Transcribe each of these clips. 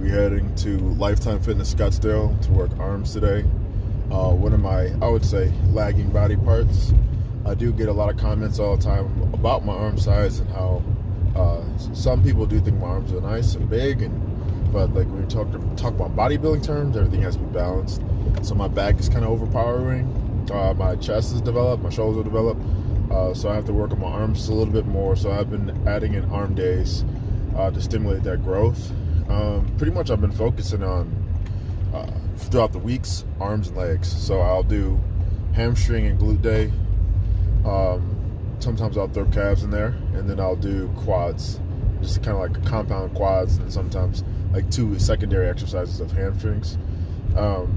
be heading to Lifetime Fitness Scottsdale to work arms today. One of my, I would say, lagging body parts. I do get a lot of comments all the time about my arm size and how some people do think my arms are nice and big, but like when we talk about bodybuilding terms, everything has to be balanced. So my back is kind of overpowering. My chest is developed, my shoulders are developed, so I have to work on my arms a little bit more. So I've been adding in arm days to stimulate that growth. Pretty much I've been focusing on throughout the weeks, arms and legs. So I'll do hamstring and glute day. Sometimes I'll throw calves in there, and then I'll do quads, just kind of like a compound quads, and sometimes like 2 secondary exercises of hamstrings. So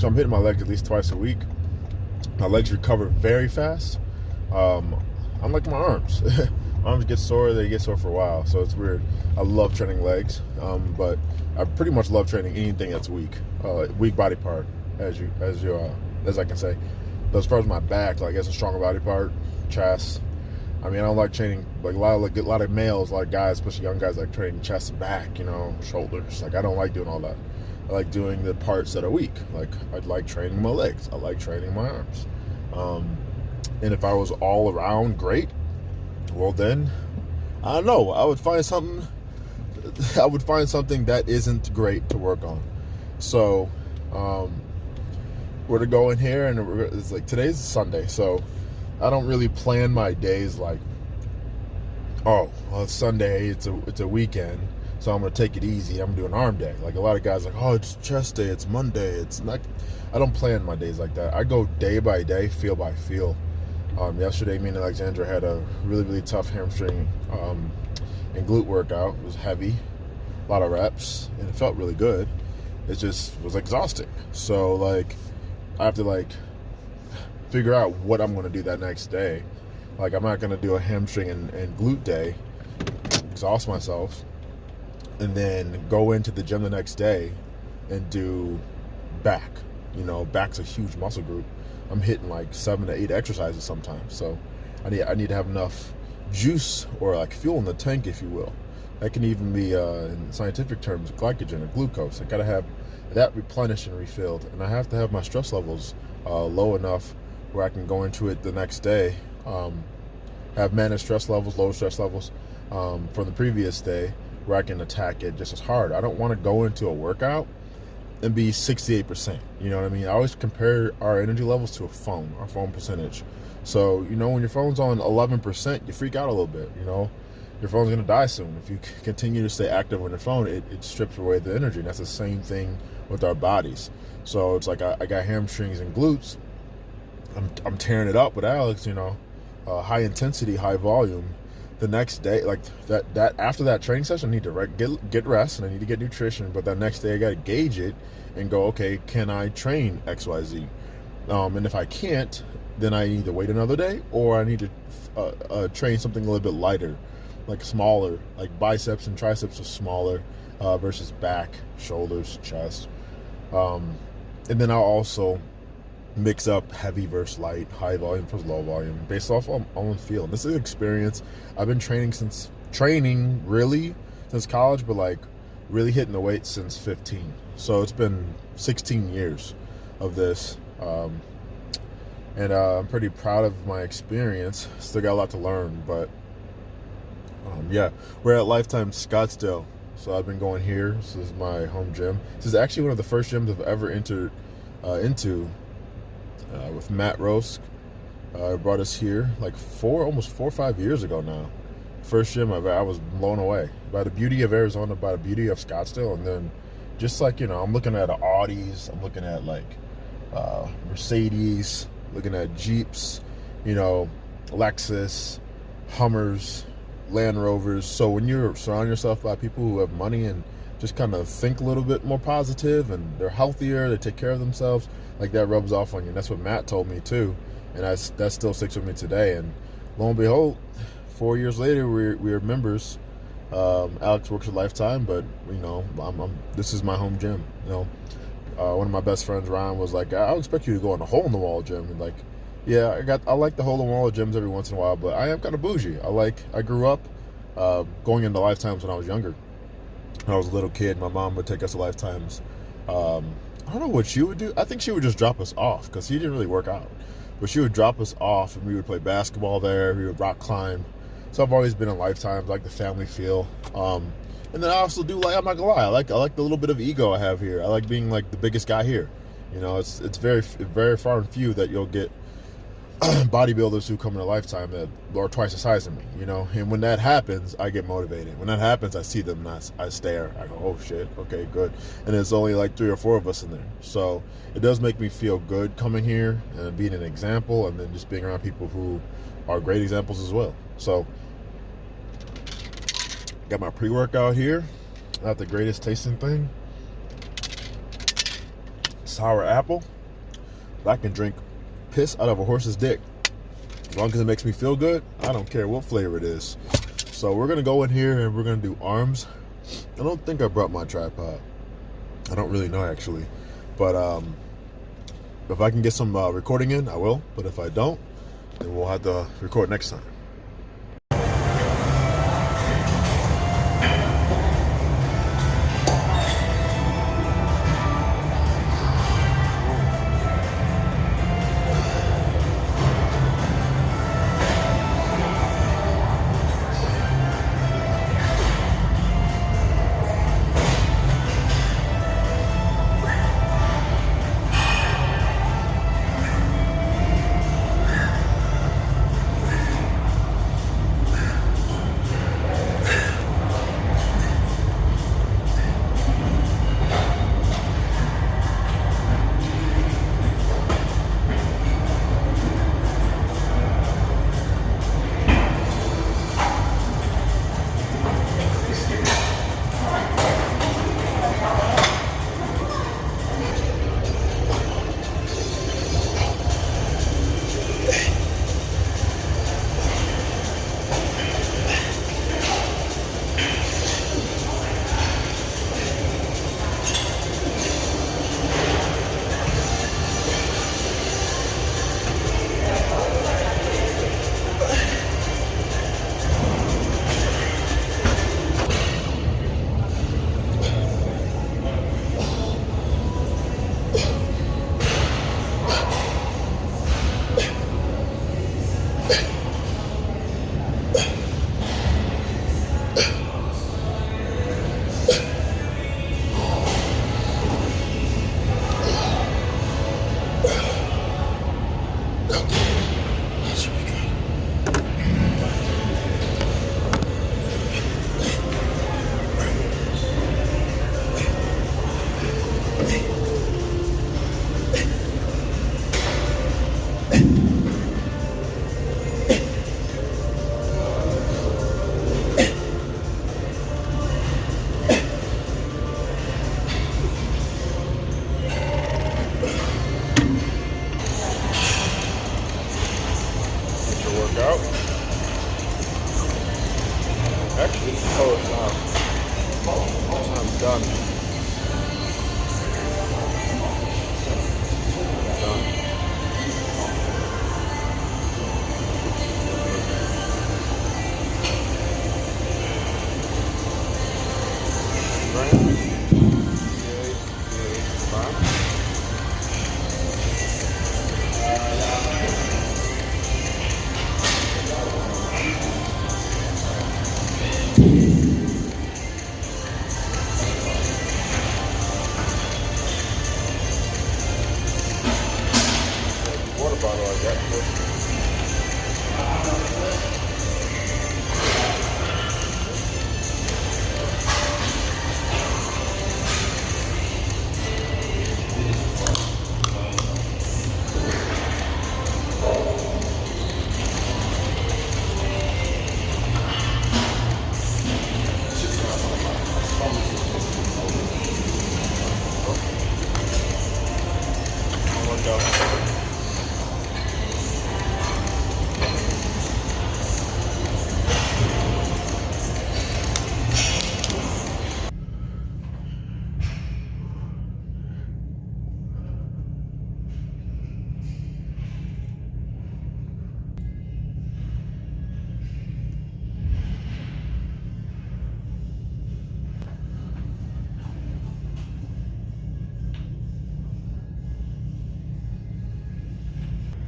I'm hitting my legs at least twice a week. My legs recover very fast. Unlike my arms. My arms get sore, they get sore for a while, so it's weird. I love training legs, but I pretty much love training anything that's weak body part, as I can say. But as far as my back, like as a stronger body part, chest. I mean, I don't like training like a lot of males, like guys, especially young guys, like training chest and back, shoulders. Like I don't like doing all that. I like doing the parts that are weak. Like I like training my legs. I like training my arms. And if I was all around great, well then, I don't know. I would find something that isn't great to work on. So, we're to go in here, and it's like today's Sunday, so I don't really plan my days like, oh, well, it's Sunday, it's a weekend, so I'm gonna take it easy. I'm gonna do an arm day. Like a lot of guys, like, oh, it's chest day, it's Monday. It's not. I don't plan my days like that. I go day by day, feel by feel. Yesterday, me and Alexandra had a really, really tough hamstring and glute workout. It was heavy, a lot of reps, and it felt really good. It just was exhausting. So like, I have to like figure out what I'm going to do that next day. Like I'm not going to do a hamstring and glute day, exhaust myself, and then go into the gym the next day and do back. Back's a huge muscle group. I'm hitting like 7 to 8 exercises sometimes. So I need to have enough juice or like fuel in the tank, if you will. That can even be in scientific terms glycogen or glucose. I gotta have that replenished and refilled, and I have to have my stress levels low enough where I can go into it the next day, have managed stress levels, low stress levels from the previous day, where I can attack it just as hard. I don't want to go into a workout and be 68%. You know what I mean? I always compare our energy levels to our phone percentage. So, when your phone's on 11%, you freak out a little bit, Your phone's going to die soon. If you continue to stay active on your phone, it strips away the energy. And that's the same thing with our bodies. So it's like I got hamstrings and glutes. I'm tearing it up with Alex, high intensity, high volume. The next day, like that after that training session, I need to get rest, and I need to get nutrition. But that next day, I got to gauge it and go, okay, can I train XYZ? And if I can't, then I either wait another day, or I need to train something a little bit lighter, like smaller, like biceps and triceps are smaller versus back, shoulders, chest. And then I'll also mix up heavy versus light, high volume versus low volume, based off on my own feel. This is experience. I've been training really since college, but like really hitting the weight since 15. So it's been 16 years of this. And I'm pretty proud of my experience. Still got a lot to learn, but yeah, we're at Lifetime Scottsdale. So I've been going here. This is my home gym. This is actually one of the first gyms I've ever entered into with Matt Rosk. Brought us here like almost 4 or 5 years ago now. First gym I was blown away by the beauty of Arizona, by the beauty of Scottsdale, and then just like, I'm looking at Audis, I'm looking at like Mercedes, looking at Jeeps, Lexus, Hummers, Land Rovers. So when you surround yourself by people who have money and just kind of think a little bit more positive, and they're healthier, they take care of themselves, like that rubs off on you. And that's what Matt told me too, and that still sticks with me today. And lo and behold, 4 years later, we're members. Alex works at Lifetime, but this is my home gym. One of my best friends, Ryan, was like, "I'll expect you to go in a hole in the wall gym." And like, yeah, I like the hole in the wall gyms every once in a while, but I am kind of bougie. I grew up going into Lifetimes when I was younger. When I was a little kid, my mom would take us to Lifetimes. I don't know what she would do. I think she would just drop us off because she didn't really work out. But she would drop us off and we would play basketball there. We would rock climb. So I've always been in Lifetimes, like the family feel. And then I also do like, I'm not gonna lie, I like the little bit of ego I have here. I like being like the biggest guy here. You know, it's very far and few that you'll get bodybuilders who come in a Lifetime that are twice the size of me, you know. And when that happens, I get motivated. When that happens, I see them and I stare. I go, oh shit, okay, good. And there's only like 3 or 4 of us in there, so it does make me feel good coming here and being an example, and then just being around people who are great examples as well. So got my pre-workout here. Not the greatest tasting thing. Sour apple. But I can drink piss out of a horse's dick. As long as it makes me feel good, I don't care what flavor it is. So we're gonna go in here and we're gonna do arms. I don't think I brought my tripod. I don't really know actually. But if I can get some recording in, I will. But if I don't, then we'll have to record next time.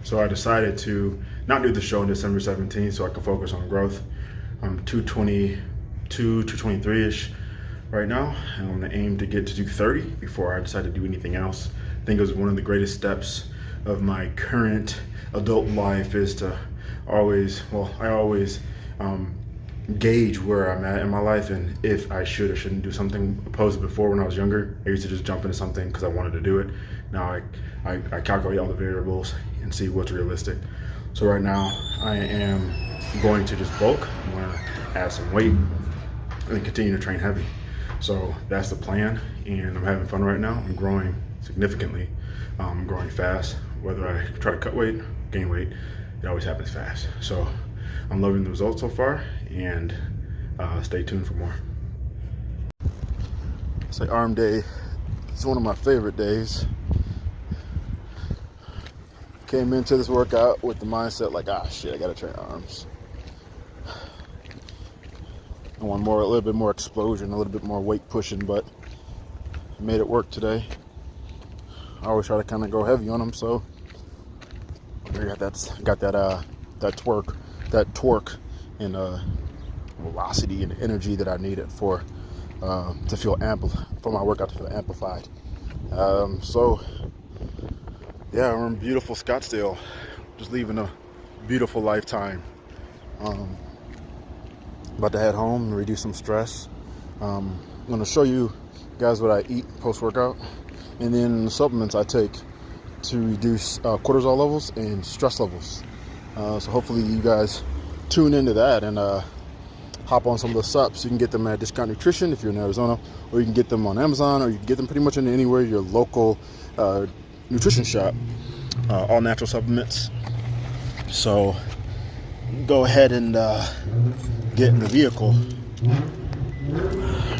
So I decided to not do the show on December 17th so I could focus on growth. I'm 222, 223-ish right now, and I'm gonna aim to get to 230 before I decide to do anything else. I think it was one of the greatest steps of my current adult life is to always gauge where I'm at in my life and if I should or shouldn't do something. Opposed to before, when I was younger, I used to just jump into something because I wanted to do it. Now I calculate all the variables and see what's realistic. So right now I am going to just bulk. I'm gonna add some weight and continue to train heavy. So that's the plan, and I'm having fun right now. I'm growing significantly. I'm growing fast. Whether I try to cut weight, gain weight, it always happens fast. So I'm loving the results so far, and stay tuned for more. It's like arm day. It's one of my favorite days. Came into this workout with the mindset like, shit, I gotta train arms. I want a little bit more explosion, a little bit more weight pushing, but I made it work today. I always try to kind of go heavy on them, so I got that torque and velocity and energy that I needed for to feel for my workout to feel amplified. So yeah, we're in beautiful Scottsdale, just leaving a beautiful lifetime. About to head home and reduce some stress. I'm going to show you guys what I eat post-workout, and then the supplements I take to reduce cortisol levels and stress levels. So hopefully you guys tune into that and hop on some of the subs. You can get them at Discount Nutrition if you're in Arizona, or you can get them on Amazon, or you can get them pretty much in anywhere your local nutrition shop. All natural supplements. So go ahead and get in the vehicle.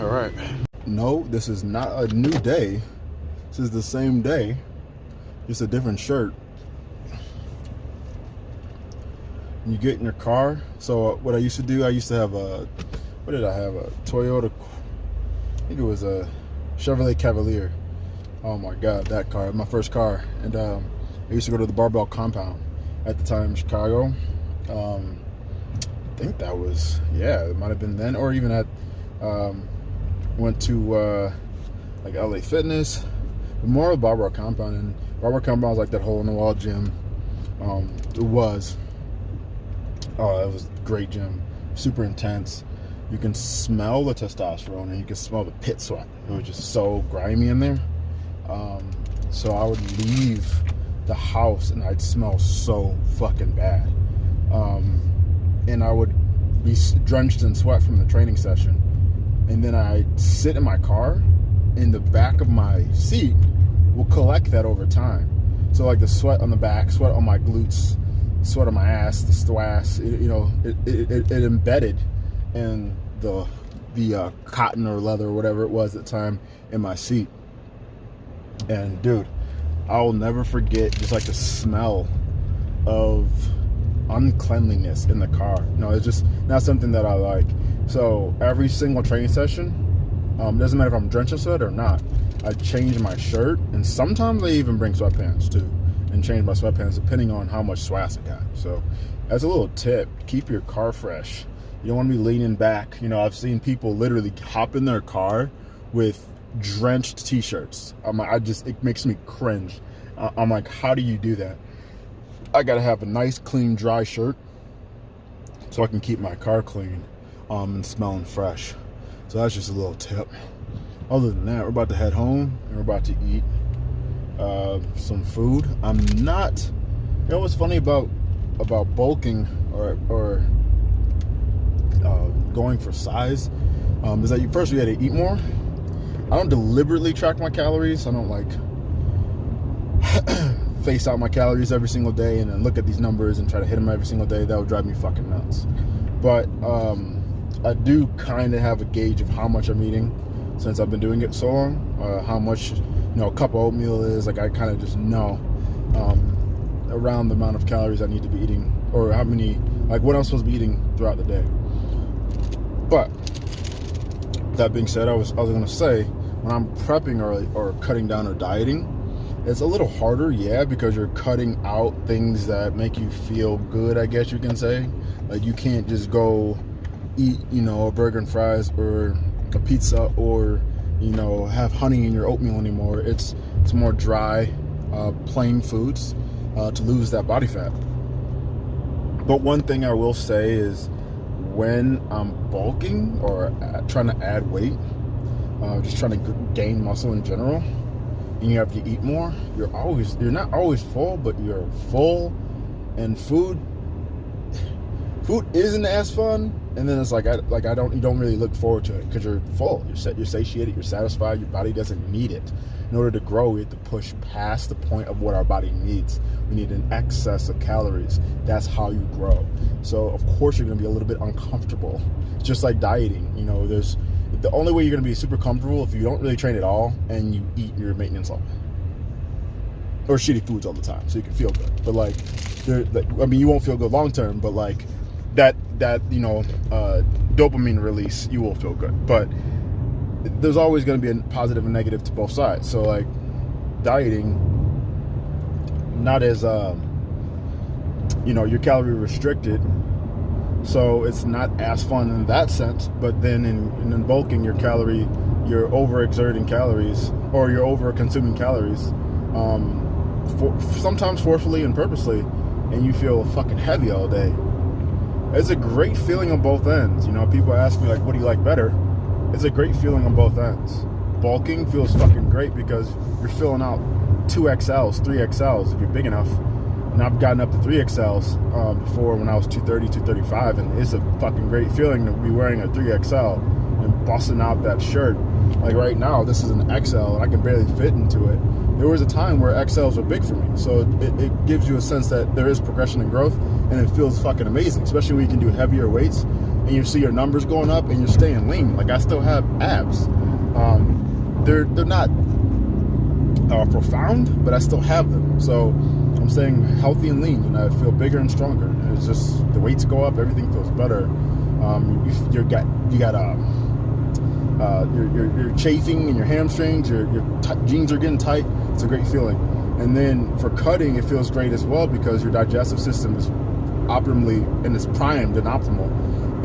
All right. No, this is not a new day. This is the same day, just a different shirt. You get in your car. So what I used to do, I used to have what did I have? A Toyota, I think it was a Chevrolet Cavalier. Oh my God, that car, my first car. And I used to go to the Barbell Compound at the time in Chicago. I think that was, it might have been then, or even at, went to like LA Fitness, more of the Barbell Compound. And Barbell Compound was like that hole in the wall gym. It was a great gym, super intense. You can smell the testosterone and you can smell the pit sweat. It was just so grimy in there. So I would leave the house and I'd smell so fucking bad. And I would be drenched in sweat from the training session. And then I'd sit in my car, in the back of my seat will collect that over time. So like the sweat on the back, sweat on my glutes, sweat on my ass, the stwass, it embedded in the cotton or leather or whatever it was at the time in my seat. And dude, I'll never forget just like the smell of uncleanliness in the car. It's just not something that I like. So every single training session, doesn't matter if I'm drenched in sweat or not, I change my shirt, and sometimes I even bring sweatpants too, and change my sweatpants depending on how much swass I got. So as a little tip, keep your car fresh. You don't want to be leaning back. I've seen people literally hop in their car with drenched t-shirts. It makes me cringe. I'm like, how do you do that? I gotta have a nice, clean, dry shirt so I can keep my car clean and smelling fresh. So that's just a little tip. Other than that, we're about to head home and we're about to eat some food. I'm not, what's funny about bulking or going for size is that first you got to eat more. I don't deliberately track my calories. I don't like face out my calories every single day and then look at these numbers and try to hit them every single day. That would drive me fucking nuts. But I do kind of have a gauge of how much I'm eating since I've been doing it so long. How much a cup of oatmeal is. Like I kind of just know around the amount of calories I need to be eating, or how many, like what I'm supposed to be eating throughout the day. But that being said, I was gonna say, when I'm prepping or cutting down or dieting, It's a little harder, yeah, because you're cutting out things that make you feel good, I guess you can say. Like, you can't just go eat, a burger and fries or a pizza or, have honey in your oatmeal anymore. It's more dry, plain foods to lose that body fat. But one thing I will say is when I'm bulking or trying to add weight, just trying to gain muscle in general, and you have to eat more, you're not always full, but you're full, and food isn't as fun. And then it's you don't really look forward to it because you're full, you're satiated, you're satisfied, your body doesn't need it. In order to grow, we have to push past the point of what our body needs. We need an excess of calories. That's how you grow. So of course you're going to be a little bit uncomfortable. It's just like dieting. The only way you're going to be super comfortable if you don't really train at all and you eat your maintenance level or shitty foods all the time, so you can feel good. But you won't feel good long term, but that dopamine release, you will feel good. But there's always going to be a positive and negative to both sides. So dieting, not as you're calorie restricted, so it's not as fun in that sense. But then in bulking, you're overexerting calories, or you're over consuming calories, sometimes forcefully and purposely, and you feel fucking heavy all day. It's a great feeling on both ends. People ask me what do you like better? It's a great feeling on both ends. Bulking feels fucking great because you're filling out 2XLs, 3XLs if you're big enough. And I've gotten up to 3XLs before when I was 230, 235, and it's a fucking great feeling to be wearing a 3XL and busting out that shirt. Like right now, this is an XL and I can barely fit into it. There was a time where XLs were big for me, so it gives you a sense that there is progression and growth, and it feels fucking amazing, especially when you can do heavier weights and you see your numbers going up and you're staying lean. I still have abs. They're not profound, but I still have them. So I'm staying healthy and lean, and I feel bigger and stronger. And it's just the weights go up, everything feels better. You're chafing in your hamstrings, your jeans are getting tight. It's a great feeling. And then for cutting, it feels great as well because your digestive system is optimally and it's primed and optimal,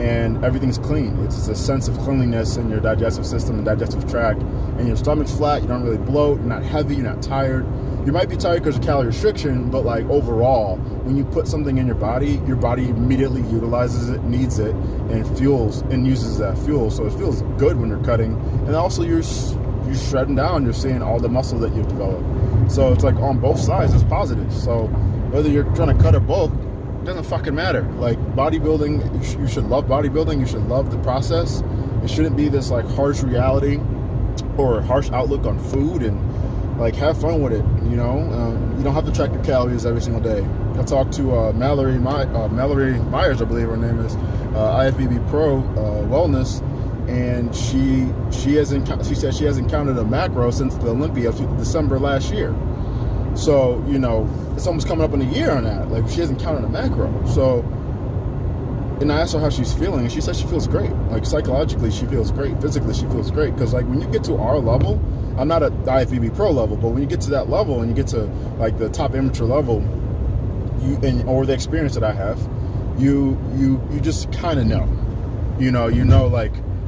and everything's clean. It's a sense of cleanliness in your digestive system and digestive tract, and your stomach's flat. You don't really bloat. You're not heavy. You're not tired. You might be tired because of calorie restriction, but overall, when you put something in your body immediately utilizes it, needs it, and fuels and uses that fuel. So it feels good when you're cutting, and also you're shredding down. You're seeing all the muscle that you've developed. So it's on both sides, it's positive. So whether you're trying to cut or bulk, it doesn't fucking matter. Bodybuilding, you should love bodybuilding. You should love the process. It shouldn't be this harsh reality or harsh outlook on food, and have fun with it. You don't have to track your calories every single day. I talked to Mallory Myers, I believe her name is, IFBB Pro Wellness, and she said she hasn't counted a macro since the Olympia December last year. So it's almost coming up in a year on that. She hasn't counted a macro. So, and I asked her how she's feeling, and she said she feels great. Psychologically, she feels great. Physically, she feels great. Because when you get to our level, I'm not at the IFBB Pro level, but when you get to that level and you get to the top amateur level, or the experience that I have, you just kind of know. You know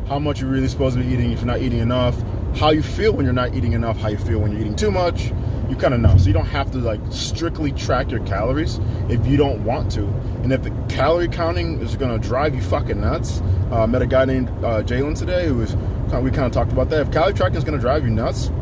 how much you're really supposed to be eating if you're not eating enough, how you feel when you're not eating enough, how you feel when you're eating too much. You kind of know. So you don't have to strictly track your calories if you don't want to. And if the calorie counting is going to drive you fucking nuts, met a guy named Jalen today we kind of talked about that. If calorie tracking is going to drive you nuts,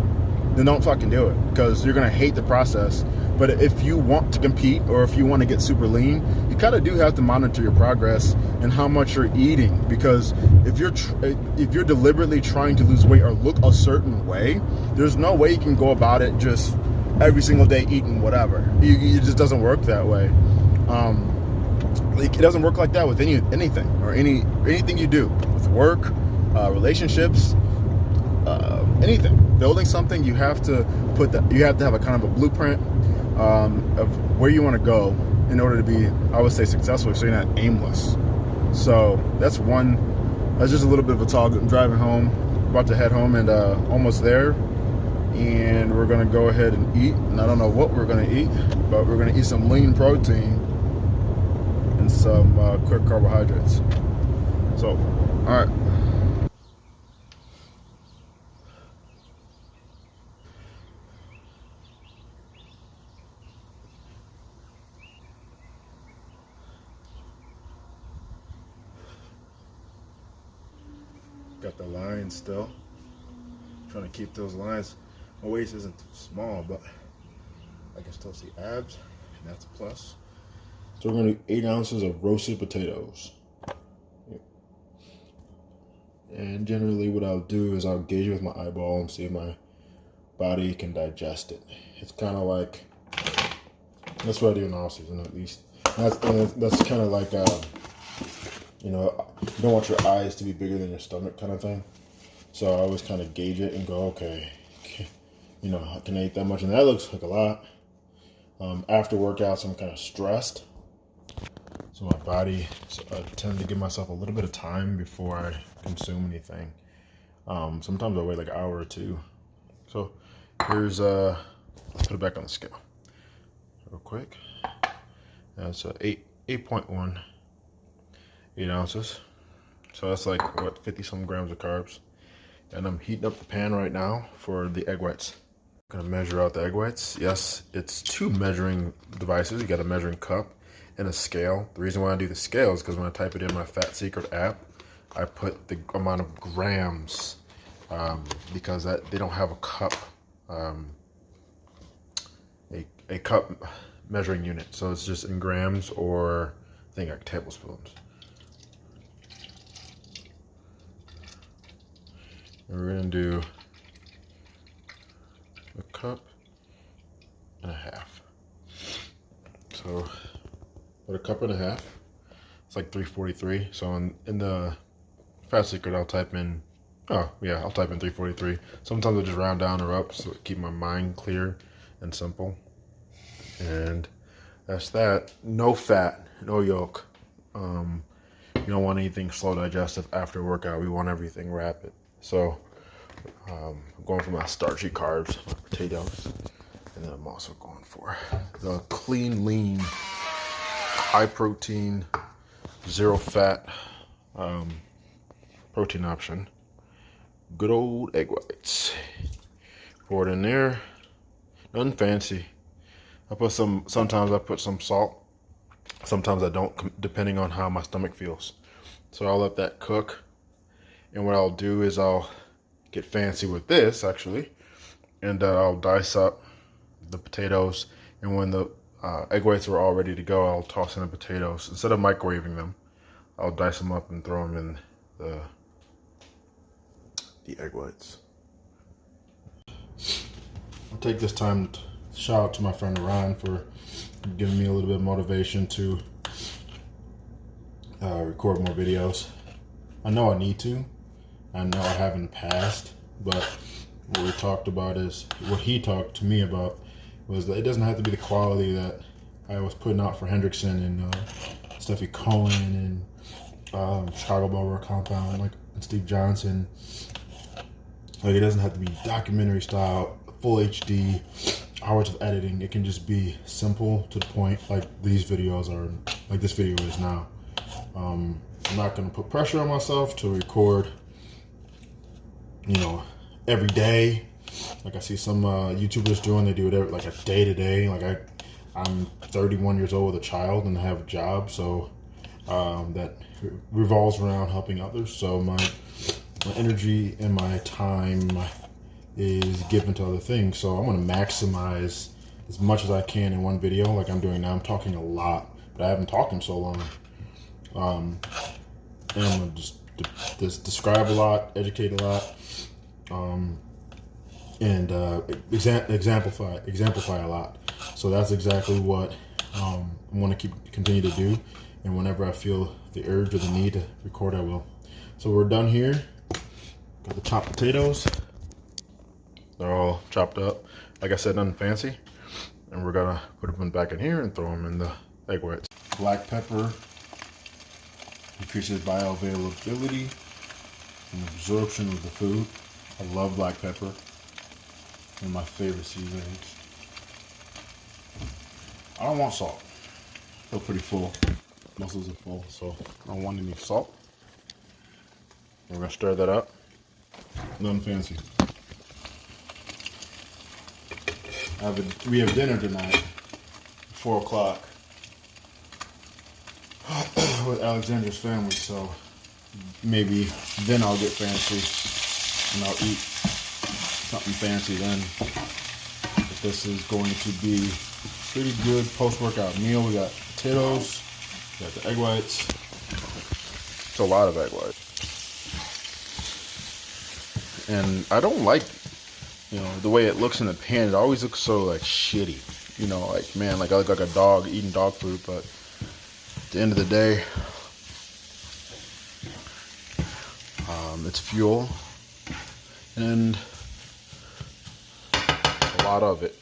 then don't fucking do it, because you're going to hate the process. But if you want to compete, or if you want to get super lean, you kind of do have to monitor your progress and how much you're eating. Because if you're deliberately trying to lose weight or look a certain way, there's no way you can go about it just every single day eating whatever. It just doesn't work that way. It doesn't work like that with anything or anything you do, with work, relationships, anything. Building something, you have to have a kind of a blueprint of where you want to go in order to be, I would say, successful, so you're not aimless. So that's just a little bit of a talk. I'm driving home, about to head home, and almost there. and we're gonna go ahead and eat. And I don't know what we're gonna eat, but we're gonna eat some lean protein and some quick carbohydrates. So, all right. Got the lines still. Trying to keep those lines. My waist isn't too small, but I can still see abs, and that's a plus. So we're gonna do 8 ounces of roasted potatoes. And generally what I'll do is I'll gauge it with my eyeball and see if my body can digest it. It's kind of like, that's what I do in off season at least. That's kind of like, you know, you don't want your eyes to be bigger than your stomach kind of thing. So I always kind of gauge it and go, okay, you know, can I eat that much? And that looks like a lot. After workouts, I'm kind of stressed. So my body, I tend to give myself a little bit of time before I consume anything. Sometimes I wait like an hour or two. So here's, let's put it back on the scale real quick. That's 8.1, 8 ounces. So that's like, what, 50 some grams of carbs. And I'm heating up the pan right now for the egg whites. I'm gonna measure out the egg whites. Yes, it's 2 measuring devices. You got a measuring cup and a scale. The reason why I do the scale is because when I type it in my Fat Secret app, I put the amount of grams because they don't have a cup, a cup measuring unit. So it's just in grams or I think like tablespoons. And we're gonna do a cup and a half. So about a cup and a half. It's like 343. So in the Fat Secret, I'll type in, oh yeah, I'll type in 343. Sometimes I just round down or up so keep my mind clear and simple. And that's that. No fat, no yolk. You don't want anything slow digestive after workout. We want everything rapid. So I'm going for my starchy carbs, my potatoes, and then I'm also going for the clean, lean, high protein, 0 fat protein option. Good old egg whites. Pour it in there. Nothing fancy. Sometimes I put some salt. Sometimes I don't, depending on how my stomach feels. So I'll let that cook. And what I'll do is I'll get fancy with this actually, and I'll dice up the potatoes. And when the egg whites are all ready to go, I'll toss in the potatoes. Instead of microwaving them, I'll dice them up and throw them in the egg whites. I'll take this time to shout out to my friend Ryan for giving me a little bit of motivation to record more videos. I know I need to. I know I have in the past, but what we talked about is, what he talked to me about was that it doesn't have to be the quality that I was putting out for Hendrickson and Steffi Cohen and Chicago Barbell Compound, like and Steve Johnson. Like, it doesn't have to be documentary style, full HD, hours of editing. It can just be simple to the point, like these videos are, like this video is now. I'm not gonna put pressure on myself to record, you know, every day. Like I see some YouTubers doing, they do it every, like a day to day. Like I'm 31 years old with a child and I have a job, so that revolves around helping others. So my energy and my time is given to other things. So I'm gonna maximize as much as I can in one video, like I'm doing now. I'm talking a lot, but I haven't talked in so long. And I'm gonna just describe a lot, educate a lot, and exemplify a lot. So that's exactly what I want to continue to do. And whenever I feel the urge or the need to record, I will. So we're done here. Got the chopped potatoes. They're all chopped up. Like I said, nothing fancy. And we're gonna put them back in here and throw them in the egg whites. Black pepper increases bioavailability and absorption of the food. I love black pepper. One of my favorite seasonings. I don't want salt. I feel pretty full. Muscles are full, so I don't want any salt. We're gonna stir that up. Nothing fancy. We have dinner tonight, 4 o'clock, with Alexandra's family, so maybe then I'll get fancy and I'll eat something fancy then. But this is going to be a pretty good post-workout meal. We got potatoes, we got the egg whites. It's a lot of egg whites. And I don't like, the way it looks in the pan. It always looks so like shitty. Like, man, like I look like a dog eating dog food, but at the end of the day, it's fuel and a lot of it.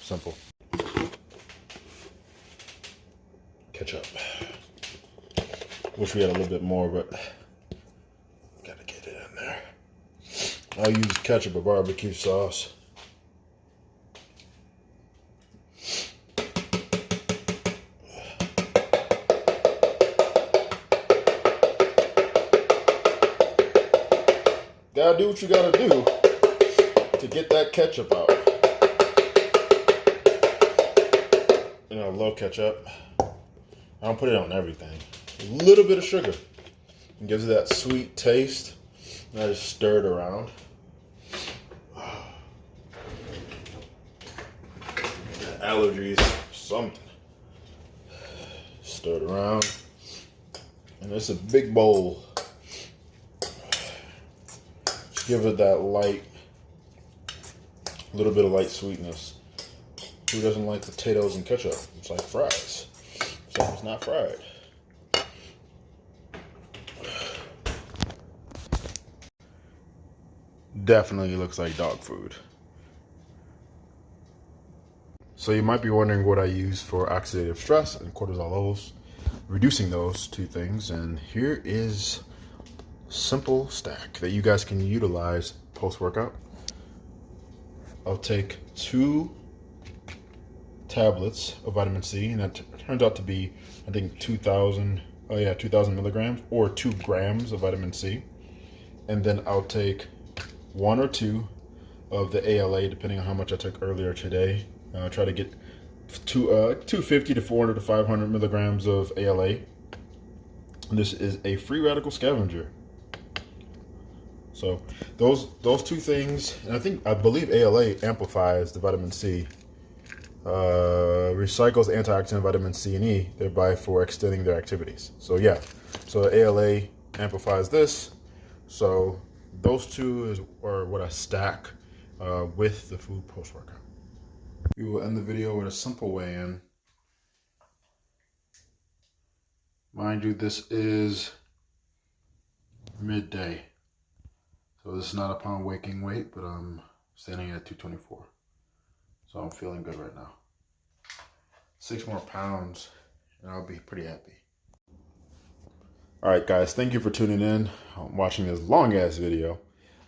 Simple. Ketchup. Wish we had a little bit more, but gotta get it in there. I'll use ketchup or barbecue sauce. Gotta do what you gotta do to get that ketchup out. I love ketchup. I don't put it on everything. A little bit of sugar. It gives it that sweet taste. And I just stir it around. Allergies, something. Stir it around. And it's a big bowl. Just give it that light, little bit of light sweetness. Who doesn't like potatoes and ketchup? It's like fries. So it's not fried. Definitely looks like dog food. So you might be wondering what I use for oxidative stress and cortisol levels, reducing those two things. And here is a simple stack that you guys can utilize post-workout. I'll take 2 tablets of vitamin C, and that turns out to be, I think, 2,000 milligrams or 2 grams of vitamin C. And then I'll take 1 or 2 of the ALA, depending on how much I took earlier today. Try to get 250 to 400 to 500 milligrams of ALA. This is a free radical scavenger. So those 2 things, and I believe ALA amplifies the vitamin C, recycles antioxidant vitamin C and E, thereby for extending their activities. So yeah, so ALA amplifies this. So those 2 are what I stack with the food post-workout. We will end the video with a simple weigh-in. Mind you, this is midday. So this is not a pound waking weight, but I'm standing at 224. So I'm feeling good right now. 6 more pounds and I'll be pretty happy. All right, guys, thank you for tuning in, watching this long ass video.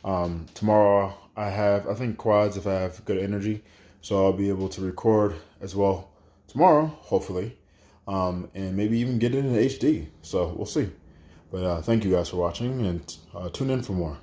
Tomorrow I think quads if I have good energy. So I'll be able to record as well tomorrow, hopefully. And maybe even get it in HD. So we'll see. But thank you guys for watching, and tune in for more.